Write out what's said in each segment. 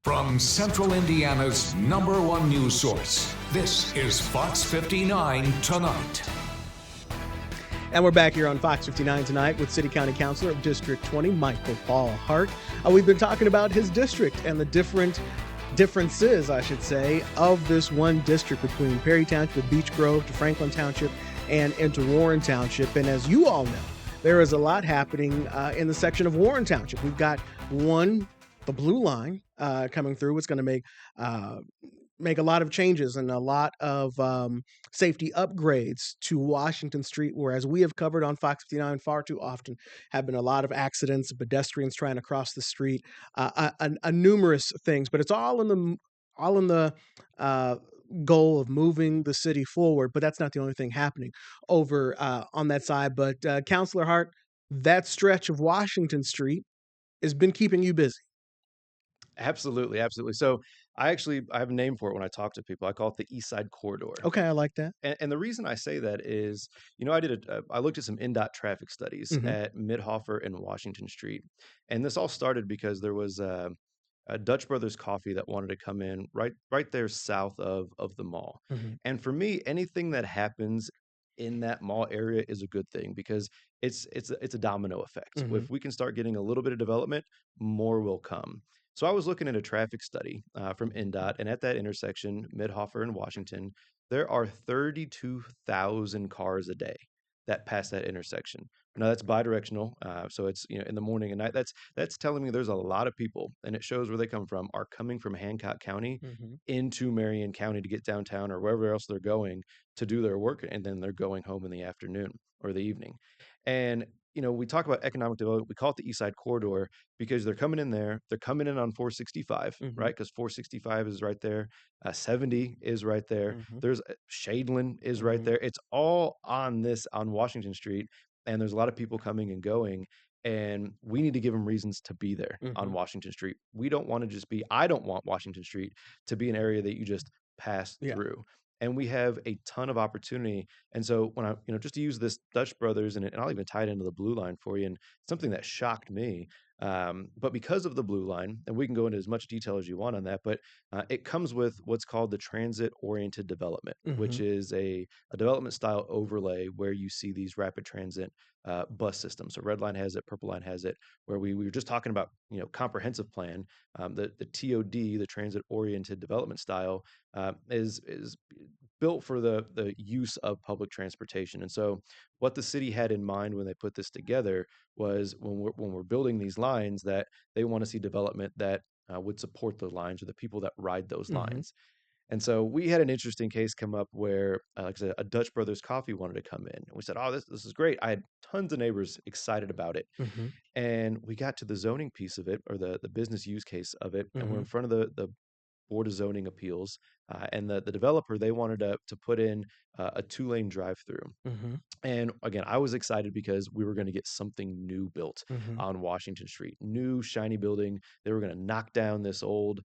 From Central Indiana's #1 news source, this is Fox 59 Tonight. And we're back here on Fox 59 tonight with City-County Councilor of District 20, Michael-Paul Hart. We've been talking about his district and the differences, I should say, of this one district between Perry Township, Beech Grove, to Franklin Township, and into Warren Township. And as you all know, there is a lot happening in the section of Warren Township. We've got the blue line coming through. It's going to make a lot of changes and a lot of safety upgrades to Washington Street, whereas we have covered on Fox 59 far too often have been a lot of accidents, pedestrians trying to cross the street, numerous things. But it's all in the goal of moving the city forward. But that's not the only thing happening over on that side. But Councilor Hart, that stretch of Washington Street has been keeping you busy. Absolutely, absolutely. So I have a name for it when I talk to people. I call it the East Side Corridor. Okay, I like that. And the reason I say that is, I looked at some NDOT traffic studies at Midhofer and Washington Street, and this all started because there was a Dutch Brothers Coffee that wanted to come in right there south of the mall. And for me, anything that happens in that mall area is a good thing because it's a domino effect. If we can start getting a little bit of development, more will come. So I was looking at a traffic study from NDOT, and at that intersection, Midhofer and Washington, there are 32,000 cars a day that pass that intersection. Now that's bidirectional, so it's in the morning and night. That's telling me there's a lot of people, and it shows where they come from. Are coming from Hancock County into Marion County to get downtown or wherever else they're going to do their work, and then they're going home in the afternoon or the evening. And we talk about economic development. We call it the East Side Corridor because they're coming in there. They're coming in on 465, right? Because 465 is right there. 70 is right there. There's Shadeland is right there. It's all on Washington Street. And there's a lot of people coming and going. And we need to give them reasons to be there on Washington Street. We don't want to just I don't want Washington Street to be an area that you just pass through. And we have a ton of opportunity. And so when just to use this Dutch Brothers, and I'll even tie it into the blue line for you, and something that shocked me, but because of the blue line, and we can go into as much detail as you want on that, but it comes with what's called the transit-oriented development, which is a development style overlay where you see these rapid transit bus systems. So Red Line has it, Purple Line has it, where we were just talking about, comprehensive plan. The TOD, the transit-oriented development style, is built for the use of public transportation. And so what the city had in mind when they put this together was when we're building these lines, that they want to see development that would support the lines or the people that ride those lines. And so we had an interesting case come up where, like I said, a Dutch Brothers Coffee wanted to come in. We said, "Oh, this is great." I had tons of neighbors excited about it. And we got to the zoning piece of it, or the business use case of it, and we're in front of the Board of Zoning Appeals, and the developer, they wanted to put in a 2-lane drive-through. And again, I was excited because we were going to get something new built on Washington Street. New, shiny building. They were going to knock down this old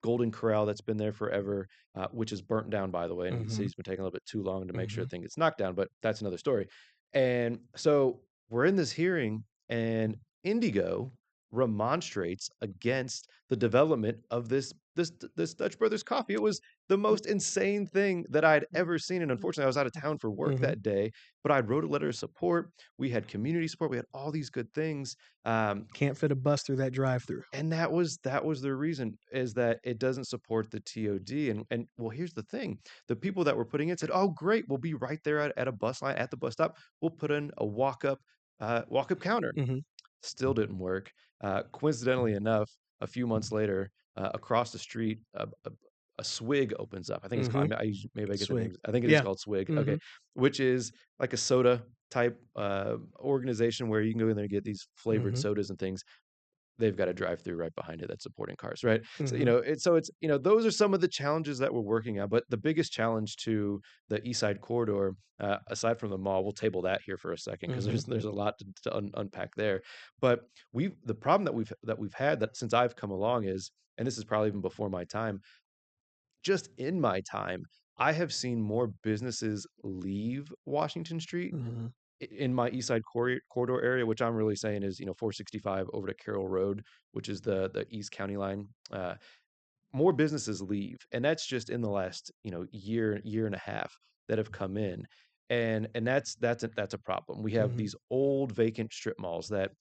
Golden Corral that's been there forever, which is burnt down, by the way. And the city's been taking a little bit too long to make sure the thing gets knocked down, but that's another story. And so we're in this hearing, and Indigo remonstrates against the development of this Dutch Brothers Coffee. It was the most insane thing that I'd ever seen. And unfortunately, I was out of town for work that day, but I wrote a letter of support. We had community support. We had all these good things. Can't fit a bus through that drive-through. And that was their reason, is that it doesn't support the TOD. And well, here's the thing. The people that were putting it said, "Oh, great. We'll be right there at a bus line, at the bus stop. We'll put in a walk-up counter." Still didn't work. Coincidentally enough, a few months later, across the street, a Swig opens up. I think it's called. Maybe I get the Swig. name. I think it is called Swig. Okay, which is like a soda type organization where you can go in there and get these flavored sodas and things. They've got a drive-through right behind it that's supporting cars, right? So it's those are some of the challenges that we're working on. But the biggest challenge to the East Side Corridor, aside from the mall, we'll table that here for a second because there's a lot to unpack there. But the problem that we've had that since I've come along is, and this is probably even before my time, just in my time, I have seen more businesses leave Washington Street in my East Side corridor area, which I'm really saying is 465 over to Carroll Road, which is the East County line. more businesses leave, and that's just in the last year and a half that have come in, and that's a problem. We have Hmm. these old vacant strip malls that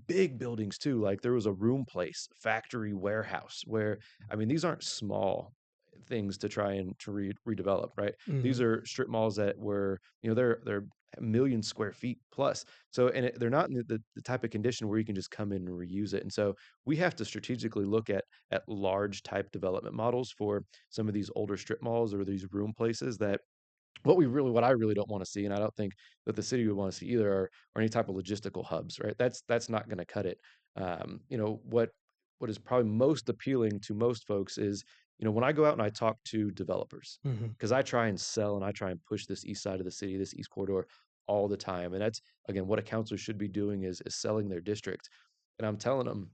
big buildings too. Like there was a Room Place factory warehouse where, I mean, these aren't small things to try and redevelop, right? These Hmm. are strip malls that were, they're a million square feet plus. So, and they're not in the type of condition where you can just come in and reuse it. And so we have to strategically look at large type development models for some of these older strip malls or these Room Places that what I really don't want to see, and I don't think that the city would want to see either, are any type of logistical hubs, right? That's not going to cut it. What is probably most appealing to most folks is, when I go out and I talk to developers, Hmm. because I try and sell and I try and push this east side of the city, this east corridor all the time. And that's again what a counselor should be doing is selling their district. And I'm telling them,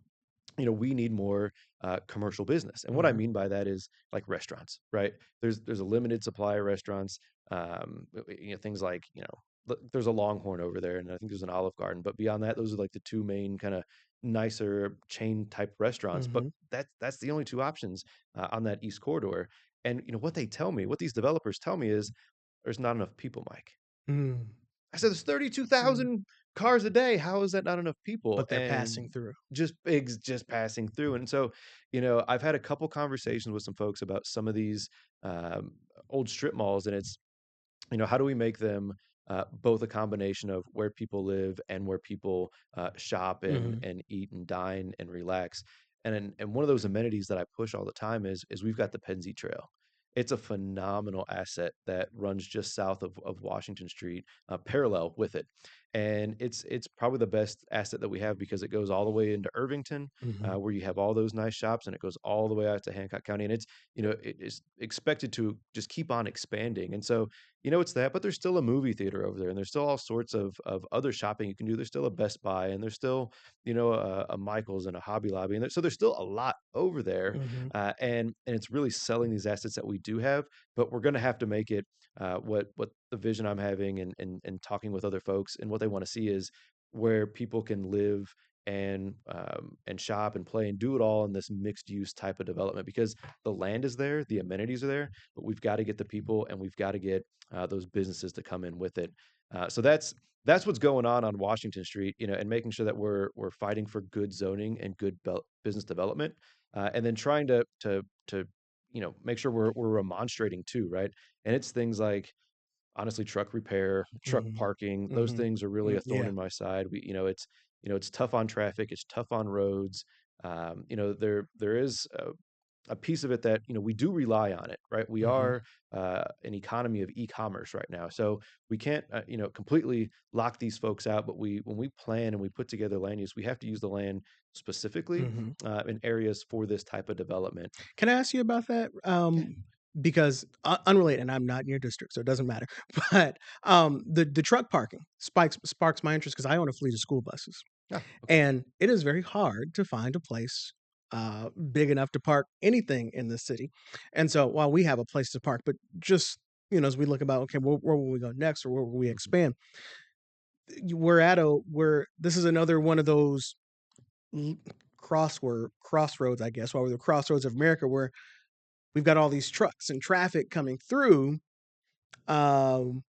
we need more commercial business. And what I Hmm. mean by that is like restaurants, right? There's a limited supply of restaurants. Things like, there's a Longhorn over there, and I think there's an Olive Garden. But beyond that, those are like the two main kind of nicer chain type restaurants. But Hmm. that's the only two options on that east corridor. And what they tell me, what these developers tell me is there's not enough people, Mike. Hmm. I said, there's 32,000 cars a day. How is that not enough people? But they're And passing through. just passing through. And so, I've had a couple conversations with some folks about some of these um, old strip malls, and it's, how do we make them both a combination of where people live and where people shop and Hmm. eat and dine and relax. And one of those amenities that I push all the time is we've got the Pennsy Trail. It's a phenomenal asset that runs just south of Washington Street, parallel with it, and it's probably the best asset that we have because it goes all the way into Irvington, Hmm. where you have all those nice shops, and it goes all the way out to Hancock County, and it's it is expected to just keep on expanding, and so it's that, but there's still a movie theater over there, and there's still all sorts of other shopping you can do. There's still a Best Buy, and there's still, a Michael's and a Hobby Lobby, and so there's still a lot over there, Hmm. and it's really selling these assets that we do have, but we're going to have to make it what the vision I'm having and talking with other folks and what they want to see is where people can live and shop and play and do it all in this mixed use type of development because the land is there, the amenities are there, but we've got to get the people and we've got to get those businesses to come in with it. So that's what's going on Washington Street, and making sure that we're fighting for good zoning and good business development, and then trying to make sure we're remonstrating too, right? And it's things like honestly truck repair, truck Hmm. parking. Those Hmm. things are really a thorn Yeah. in my side. It's tough on traffic, it's tough on roads. There is a piece of it that we do rely on it, right? We Hmm. are an economy of e-commerce right now, so we can't completely lock these folks out. But when we plan and we put together land use, we have to use the land specifically Hmm. in areas for this type of development. Can I ask you about that? Yeah. Because unrelated, and I'm not in your district, so it doesn't matter. But the truck parking sparks my interest because I own a fleet of school buses, Ah, okay. and it is very hard to find a place big enough to park anything in the city. And so while we have a place to park, but just as we look about, okay, where will we go next, or where will we Mhm. expand? We're at a where this is another one of those l- crossroads, I guess, while we're the crossroads of America, where we've got all these trucks and traffic coming through, um,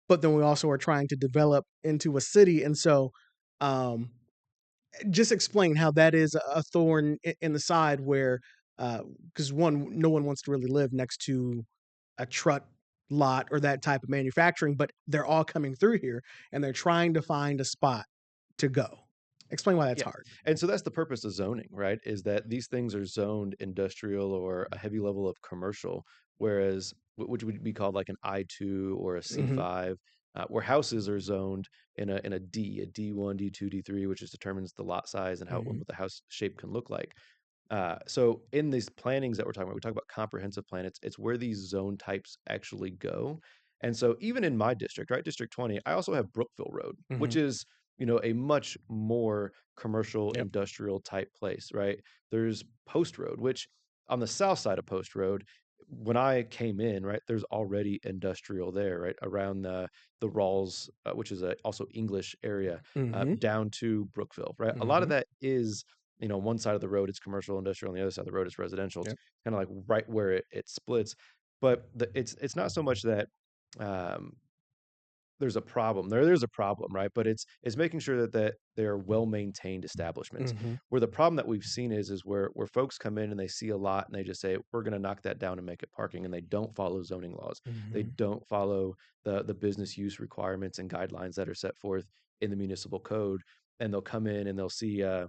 but then we also are trying to develop into a city, and so um, just explain how that is a thorn in the side where because no one wants to really live next to a truck lot or that type of manufacturing, but they're all coming through here and they're trying to find a spot to go. Explain why that's Yeah. hard. And so that's the purpose of zoning, right? Is that these things are zoned industrial or a heavy level of commercial, whereas which would be called like an I-2 or a Hmm. C5, where houses are zoned in a D, a D1, D2, D3, which just determines the lot size and how Hmm. what the house shape can look like. So in these plannings that we're talking about, we talk about comprehensive plan. It's where these zone types actually go. And so even in my district, right, District 20, I also have Brookville Road, which Hmm. is, a much more commercial Yep. industrial type place, right? There's Post Road, which on the south side of Post Road, when I came in, right, there's already industrial there, right, around the Rawls, which is also English area, Hmm. down to Brookville, right? A lot of Hmm. that is one side of the road it's commercial industrial, on the other side of the road it's residential. It's Yep. kind of like right where it splits. But it's not so much that um, there's a problem. There's a problem, right? But it's making sure that they're well-maintained establishments. Mm-hmm. Where the problem that we've seen is where folks come in and they see a lot and they just say, we're gonna knock that down and make it parking, and they don't follow zoning laws. They Mm-hmm. don't follow the business use requirements and guidelines that are set forth in the municipal code. And they'll come in and they'll see a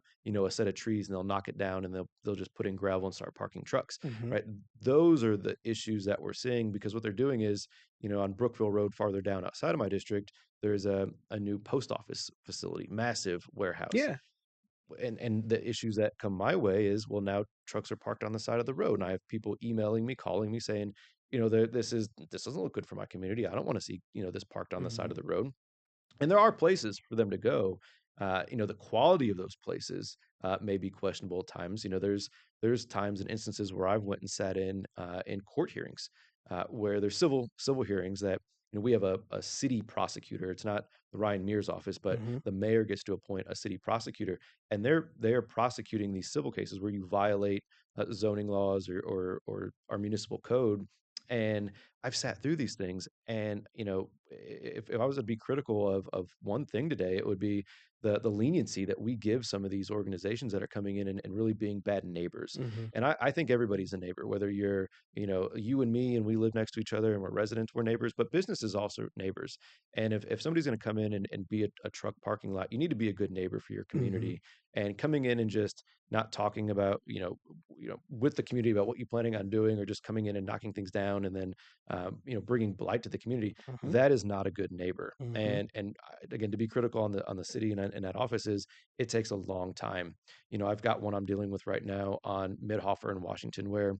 set of trees and they'll knock it down and they'll just put in gravel and start parking trucks, Mm-hmm. right? Those are the issues that we're seeing, because what they're doing is, on Brookville Road, farther down outside of my district, there's a new post office facility, massive warehouse. Yeah. And the issues that come my way is, well, now trucks are parked on the side of the road, and I have people emailing me, calling me, saying, this doesn't look good for my community. I don't want to see this parked on the side Mm-hmm. of the road. And there are places for them to go. The quality of those places may be questionable at times. There's times and instances where I've went and sat in court hearings where there's civil hearings that we have a city prosecutor. It's not the Ryan Mears office, but Mm-hmm. the mayor gets to appoint a city prosecutor, and they are prosecuting these civil cases where you violate zoning laws or our municipal code. And I've sat through these things, and if I was to be critical of one thing today, it would be the leniency that we give some of these organizations that are coming in and really being bad neighbors. Mm-hmm. And I think everybody's a neighbor, whether you're you and me and we live next to each other and we're residents, we're neighbors, but businesses also neighbors. And if somebody's going to come in and be a truck parking lot, you need to be a good neighbor for your Mm-hmm. community. And coming in and just not talking about with the community about what you're planning on doing, or just coming in and knocking things down and then bringing blight to the community, Mm-hmm. that is not a good neighbor. Mm-hmm. And again, to be critical on the city and that office is, it takes a long time. I've got one I'm dealing with right now on Midhofer in Washington, where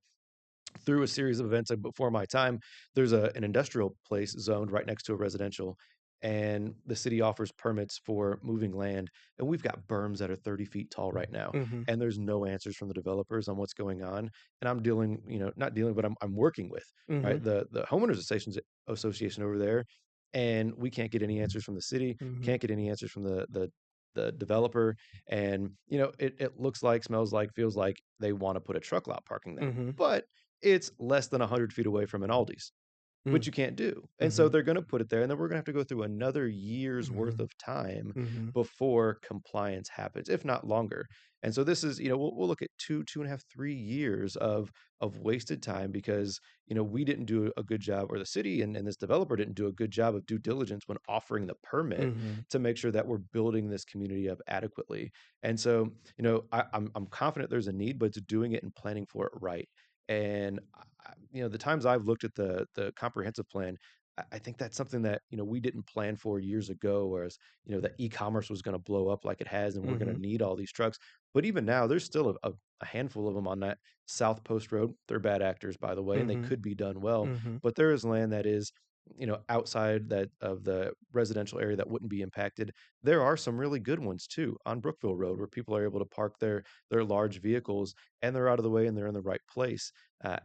through a series of events before my time, there's an industrial place zoned right next to a residential, and the city offers permits for moving land, and we've got berms that are 30 feet tall right now, Mm-hmm. and there's no answers from the developers on what's going on. And I'm dealing, not dealing, but I'm working with, Mm-hmm. right, the homeowners association over there, and we can't get any answers from the city, Mm-hmm. can't get any answers from the developer. And it looks like, smells like, feels like they want to put a truck lot parking there, Mm-hmm. but it's less than 100 feet away from an Aldi's, which you can't do. And so Mm-hmm. they're going to put it there, and then we're going to have to go through another year's worth Mm-hmm. of time Mm-hmm. before compliance happens, if not longer. And so this is, we'll look at 2.5, 3 years of wasted time, because we didn't do a good job, or the city and this developer didn't do a good job of due diligence when offering the permit Mm-hmm. to make sure that we're building this community up adequately. And so, I'm confident there's a need, but it's doing it and planning for it right. And the times I've looked at the comprehensive plan, I think that's something that we didn't plan for years ago. Whereas that e-commerce was going to blow up like it has, and we're going Mm-hmm. to need all these trucks. But even now, there's still a handful of them on that South Post Road. They're bad actors, by the way, and they Mm-hmm. could be done well. Mm-hmm. But there is land that is outside that of the residential area that wouldn't be impacted. There are some really good ones too on Brookville Road, where people are able to park their large vehicles, and they're out of the way and they're in the right place.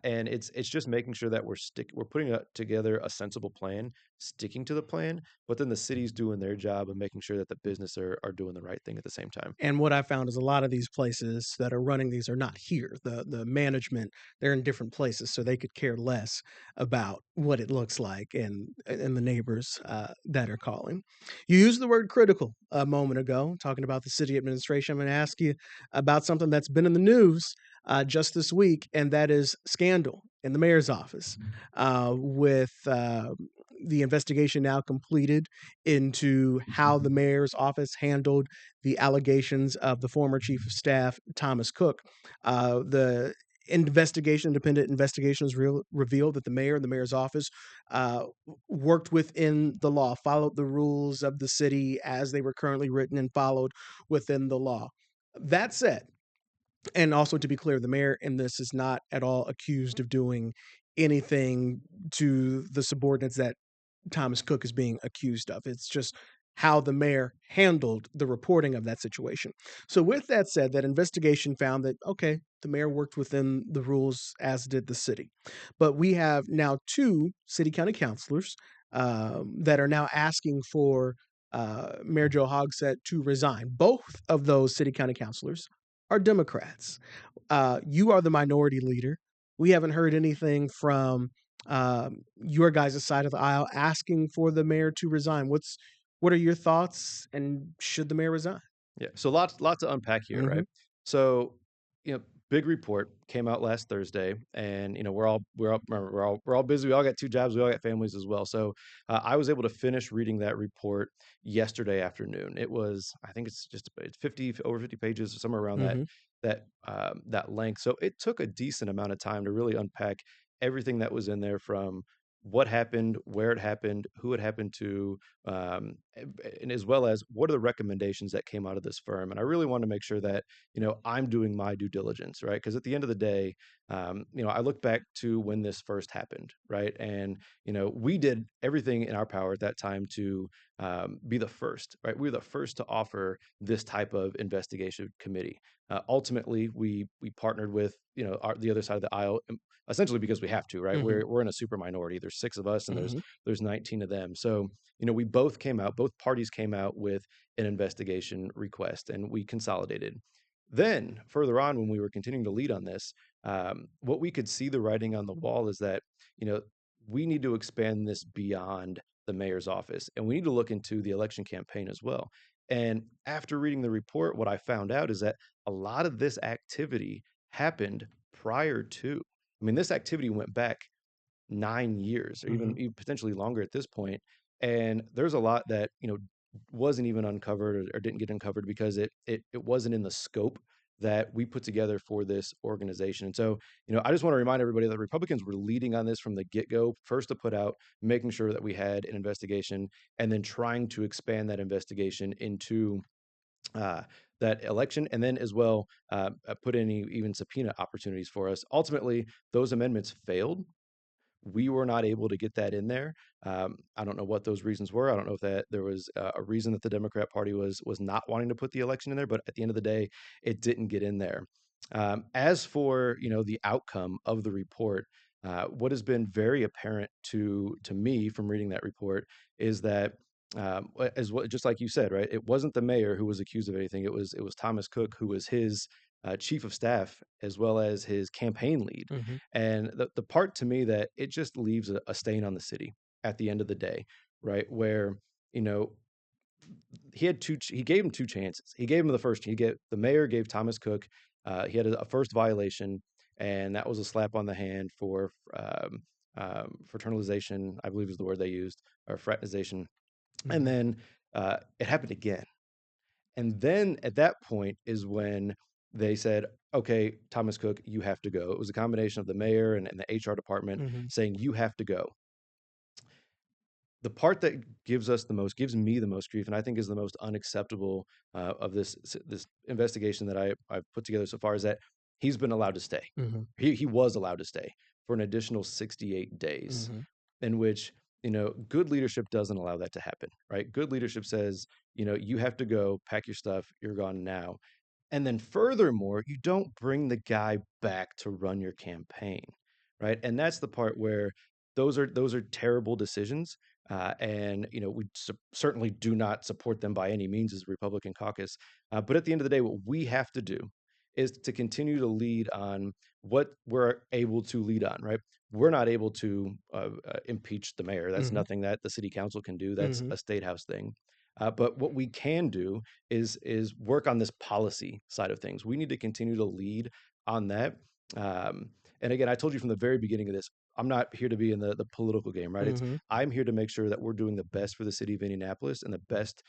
And it's just making sure that we're putting together a sensible plan, sticking to the plan, but then the city's doing their job and making sure that the business are doing the right thing at the same time. And what I found is a lot of these places that are running these are not here. The management, they're in different places, so they could care less about what it looks like and the neighbors that are calling. You used the word critical a moment ago, talking about the city administration. I'm going to ask you about something that's been in the news just this week, and that is scandal in the mayor's office with the investigation now completed into how the mayor's office handled the allegations of the former chief of staff, Thomas Cook. The independent investigation has revealed that the mayor and the mayor's office uh, worked within the law, followed the rules of the city as they were currently written, and followed within the law. That said, and also to be clear, the mayor in this is not at all accused of doing anything to the subordinates that Thomas Cook is being accused of. It's just how the mayor handled the reporting of that situation. So, with that said, that investigation found that, okay, the mayor worked within the rules, as did the city. But we have now two city-county councilors that are now asking for Mayor Joe Hogsett to resign. Both of those city-county councilors are Democrats. You are the minority leader. We haven't heard anything from your guys' side of the aisle asking for the mayor to resign. What are your thoughts, and should the mayor resign? Yeah. So lots to unpack here, Hmm. right? So, big report came out last Thursday, and we're all busy. We all got two jobs. We all got families as well. So I was able to finish reading that report yesterday afternoon. It was, I think it's 50 over 50 pages, somewhere around Hmm. that length. So it took a decent amount of time to really unpack everything that was in there, from what happened, where it happened, who it happened to, and as well as what are the recommendations that came out of this firm. And I really want to make sure that I'm doing my due diligence, right? Because at the end of the day, I look back to when this first happened, right? And we did everything in our power at that time to be the first, right? We were the first to offer this type of investigation committee. Ultimately, we partnered with the other side of the aisle, essentially because we have to, right? Hmm. We're in a super minority. There's six of us, and there's Hmm. there's 19 of them. So we both parties came out with an investigation request, and we consolidated. Then further on, when we were continuing to lead on this, what we could see the writing on the wall is that you know we need to expand this beyond the mayor's office, and we need to look into the election campaign as well. And after reading the report, what I found out is that a lot of this activity happened prior to. I mean, this activity went back 9 years, or even, Hmm. even potentially longer at this point. And there's a lot that wasn't even uncovered, or didn't get uncovered because it wasn't in the scope that we put together for this organization. And so, I just want to remind everybody that Republicans were leading on this from the get-go, first to put out, making sure that we had an investigation, and then trying to expand that investigation into uh, that election, and then as well put in even subpoena opportunities for us. Ultimately, those amendments failed. We were not able to get that in there. I don't know what those reasons were. I don't know if that there was a reason that the Democrat Party was not wanting to put the election in there. But at the end of the day, it didn't get in there. As for the outcome of the report, what has been very apparent to me from reading that report is that. As what, just like you said, right? It wasn't the mayor who was accused of anything. It was Thomas Cook, who was his chief of staff as well as his campaign lead. Hmm. And the part to me that it just leaves a stain on the city at the end of the day, right? Where, you know, he gave him two chances. He gave him the first, the mayor gave Thomas Cook, he had a first violation, and that was a slap on the hand for fraternalization, I believe is the word they used, or fraternization. And Hmm. then it happened again. And then at that point is when they said, okay, Thomas Cook, you have to go. It was a combination of the mayor and the HR department Hmm. saying, you have to go. The part that gives me the most grief, and I think is the most unacceptable of this investigation that I've put together so far, is that he's been allowed to stay. Hmm. He was allowed to stay for an additional 68 days, Hmm. in which good leadership doesn't allow that to happen, right? Good leadership says, you have to go, pack your stuff, you're gone now. And then furthermore, you don't bring the guy back to run your campaign, right? And that's the part where those are terrible decisions, and we certainly do not support them by any means as a Republican caucus. But at the end of the day, what we have to do is to continue to lead on what we're able to lead on, right? We're not able to impeach the mayor. That's Hmm. nothing that the city council can do. That's Hmm. a state house thing. But what we can do is work on this policy side of things. We need to continue to lead on that. Um, and again, I told you from the very beginning of this, I'm not here to be in the political game, right? Hmm. I'm here to make sure that we're doing the best for the city of Indianapolis and the best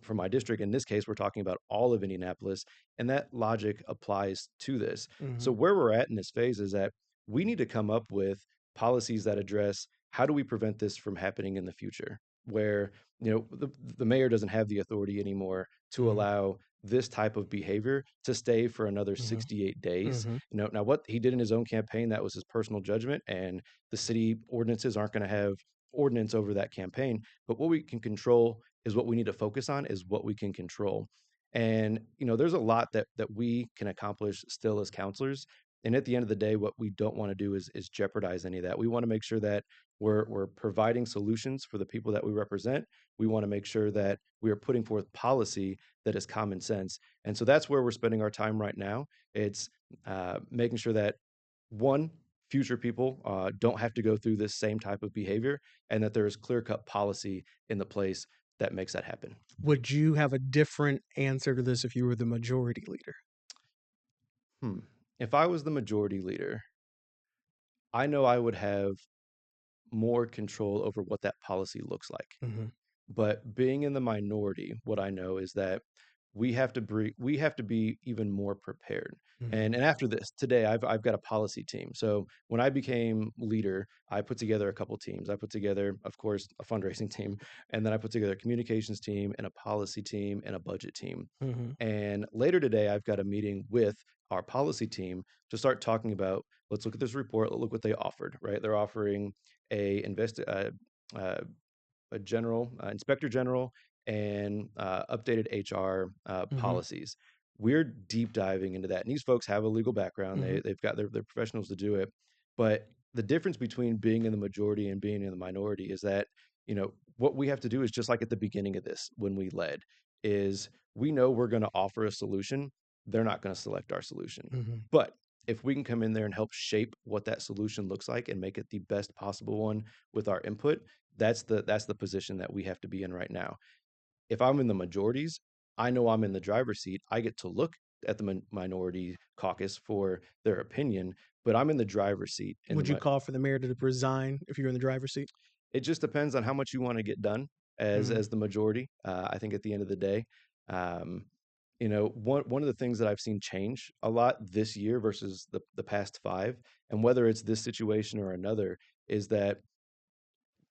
for my district. In this case, we're talking about all of Indianapolis, and that logic applies to this. So Hmm. where we're at in this phase is that we need to come up with policies that address how do we prevent this from happening in the future, where the mayor doesn't have the authority anymore to Hmm. allow this type of behavior to stay for another Hmm. 68 days. Hmm. Now what he did in his own campaign, that was his personal judgment, and the city ordinances aren't going to have ordinance over that campaign. But what we can control is what we need to focus on is what we can control. And there's a lot that we can accomplish still as counselors. And at the end of the day, what we don't want to do is jeopardize any of that. We want to make sure that we're providing solutions for the people that we represent. We want to make sure that we are putting forth policy that is common sense. And so that's where we're spending our time right now. It's making sure that one, future people don't have to go through this same type of behavior, and that there is clear-cut policy in the place that makes that happen. Would you have a different answer to this if you were the majority leader? If I was the majority leader, I know I would have more control over what that policy looks like. Mm-hmm. But being in the minority, what I know is that we have to be even more prepared. Mm-hmm. And after this, today I've got a policy team. So when I became leader, I put together a couple teams. I put together, of course, a fundraising team, and then I put together a communications team and a policy team and a budget team. Mm-hmm. And later today, I've got a meeting with our policy team to start talking about, let's look at this report, look what they offered, right? They're offering uh, a general inspector general and updated HR Mm-hmm. policies. We're deep diving into that, and these folks have a legal background. Mm-hmm. They've got their professionals to do it. But the difference between being in the majority and being in the minority is that what we have to do is just like at the beginning of this when we led is we know we're going to offer a solution. They're not going to select our solution, Mm-hmm. but if we can come in there and help shape what that solution looks like and make it the best possible one with our input, that's the position that we have to be in right now. If I'm in the majorities, I know I'm in the driver's seat. I get to look at the minority caucus for their opinion, but I'm in the driver's seat. Would you call for the mayor to resign if you're in the driver's seat? It just depends on how much you want to get done Mm-hmm. as the majority. I think at the end of the day, um, one of the things that I've seen change a lot this year versus the past five, and whether it's this situation or another, is that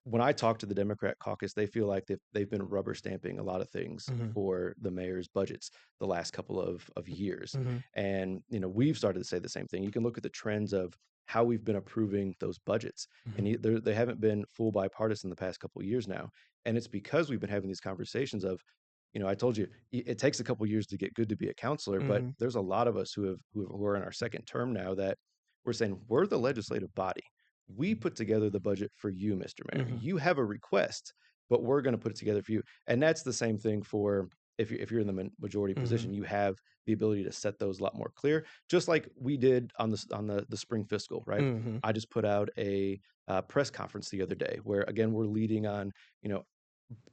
when I talk to the Democrat caucus, they feel like they've been rubber stamping a lot of things Mm-hmm. for the mayor's budgets the last couple of years. Mm-hmm. And we've started to say the same thing. You can look at the trends of how we've been approving those budgets, Mm-hmm. and they haven't been full bipartisan the past couple of years now. And it's because we've been having these conversations of, I told you it takes a couple of years to get good to be a counselor, but Mm-hmm. there's a lot of us who are in our second term now that we're saying we're the legislative body. We put together the budget for you, Mr. Mayor. Mm-hmm. You have a request, but we're going to put it together for you. And that's the same thing for if you're in the majority Mm-hmm. position, you have the ability to set those a lot more clear, just like we did on the spring fiscal, right? Mm-hmm. I just put out a press conference the other day where again we're leading on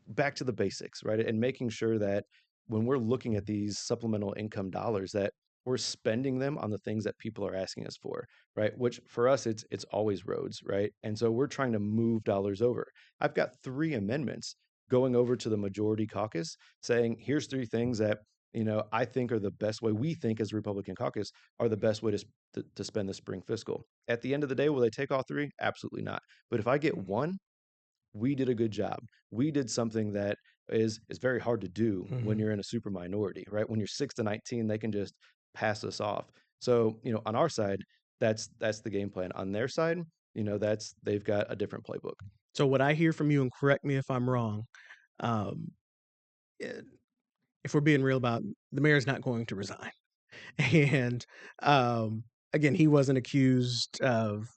back to the basics, right? And making sure that when we're looking at these supplemental income dollars, that we're spending them on the things that people are asking us for, right? Which for us, it's always roads, right? And so we're trying to move dollars over. I've got 3 amendments going over to the majority caucus saying, here's 3 things that I think are the best way we think as Republican caucus are the best way to spend the spring fiscal. At the end of the day, will they take all 3? Absolutely not. But if I get one, we did a good job. We did something that is very hard to do when Mm-hmm. you're in a super minority, right? When you're 6 to 19, they can just pass us off. So, on our side, that's the game plan. On their side, they've got a different playbook. So what I hear from you, and correct me if I'm wrong, um, eh, if we're being real about it, the mayor's not going to resign. And again, he wasn't accused of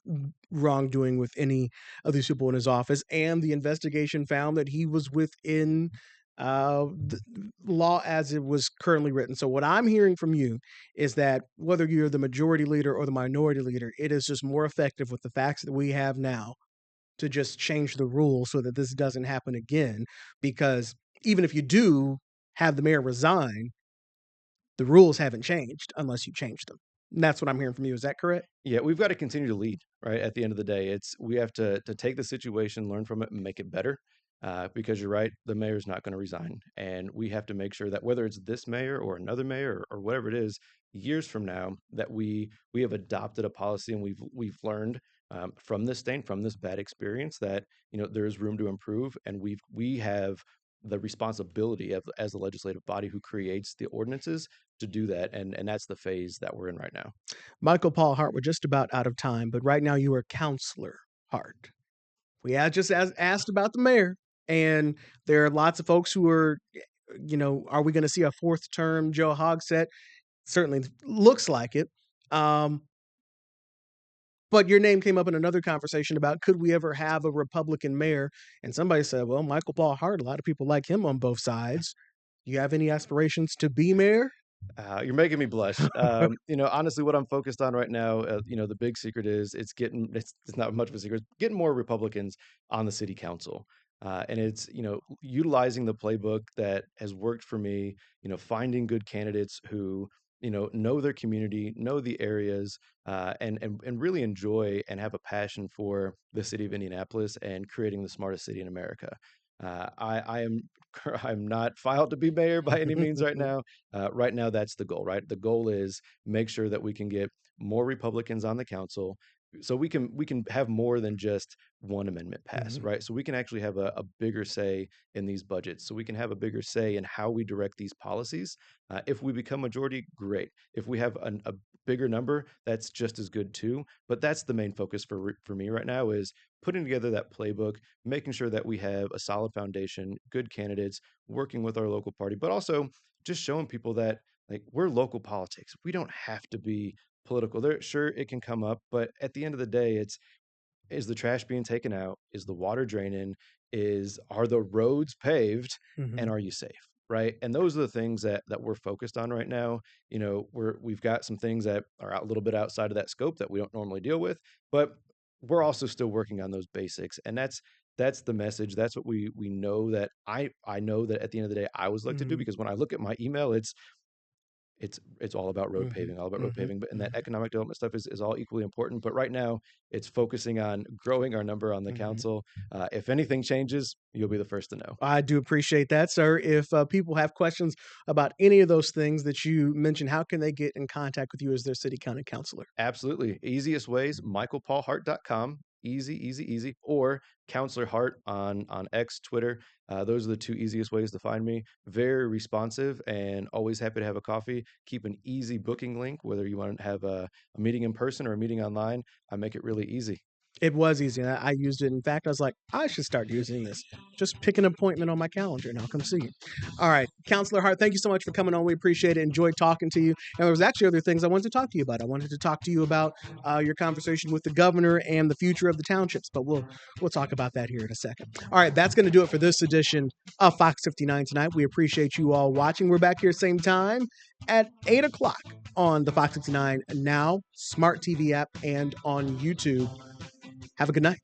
wrongdoing with any of these people in his office, and the investigation found that he was within the law as it was currently written. So what I'm hearing from you is that whether you're the majority leader or the minority leader, it is just more effective with the facts that we have now to just change the rules so that this doesn't happen again. Because even if you do have the mayor resign, the rules haven't changed unless you change them. And that's what I'm hearing from you. Is that correct? Yeah, we've got to continue to lead, right? At the end of the day, we have to take the situation, learn from it, and make it better. Because you're right, the mayor's not going to resign, and we have to make sure that whether it's this mayor or another mayor or whatever it is, years from now, that we have adopted a policy and we've learned from this thing, from this bad experience, that there is room to improve, and we have the responsibility as the legislative body who creates the ordinances to do that, and that's the phase that we're in right now. Michael-Paul Hart, we're just about out of time, but right now you are Councilor Hart. We had just asked about the mayor, and there are lots of folks who are, are we going to see a fourth term Joe Hogsett? Certainly looks like it. Um, But your name came up in another conversation about could we ever have a Republican mayor? And somebody said, well, Michael-Paul Hart, a lot of people like him on both sides. Do you have any aspirations to be mayor? You're making me blush. Honestly, what I'm focused on right now, the big secret is it's not much of a secret, getting more Republicans on the city council. And it's, utilizing the playbook that has worked for me, finding good candidates who, know their community, know the areas, and really enjoy and have a passion for the city of Indianapolis and creating the smartest city in America. I am I'm not filed to be mayor by any means right now. Right now, that's the goal, right? The goal is make sure that we can get more Republicans on the council, so we can have more than just one amendment pass, Mhm. right? So we can actually have a bigger say in these budgets. So we can have a bigger say in how we direct these policies. If we become majority, great. If we have a bigger number, that's just as good too. But that's the main focus for me right now is putting together that playbook, making sure that we have a solid foundation, good candidates, working with our local party, but also just showing people that like we're local politics. We don't have to be political. There, sure, it can come up, but at the end of the day, it's is the trash being taken out? Is the water draining? Are the roads paved? And Mhm. are you safe? Right. And those are the things that we're focused on right now. We've got some things that are a little bit outside of that scope that we don't normally deal with, but we're also still working on those basics. And that's the message. That's what we know that I know that at the end of the day I was elected to do, Mhm. because when I look at my email, it's all about road Mhm. paving, all about road Mhm. paving, but and that Mhm. economic development stuff is all equally important. But right now, it's focusing on growing our number on the Mhm. council. If anything changes, you'll be the first to know. I do appreciate that, sir. If people have questions about any of those things that you mentioned, how can they get in contact with you as their city county councilor? Absolutely. Easiest ways, michaelpaulhart.com. Easy, easy, easy. Or Counselor Hart on X, Twitter. Those are the two easiest ways to find me. Very responsive and always happy to have a coffee. Keep an easy booking link, whether you want to have a meeting in person or a meeting online. I make it really easy. It was easy. I used it. In fact, I was like, I should start using this. Just pick an appointment on my calendar and I'll come see you. All right. Counselor Hart, thank you so much for coming on. We appreciate it. Enjoyed talking to you. And there was actually other things I wanted to talk to you about. I wanted to talk to you about your conversation with the governor and the future of the townships, but we'll talk about that here in a second. All right. That's going to do it for this edition of Fox 59 tonight. We appreciate you all watching. We're back here same time at 8 o'clock on the Fox 59 Now Smart TV app and on YouTube. Have a good night.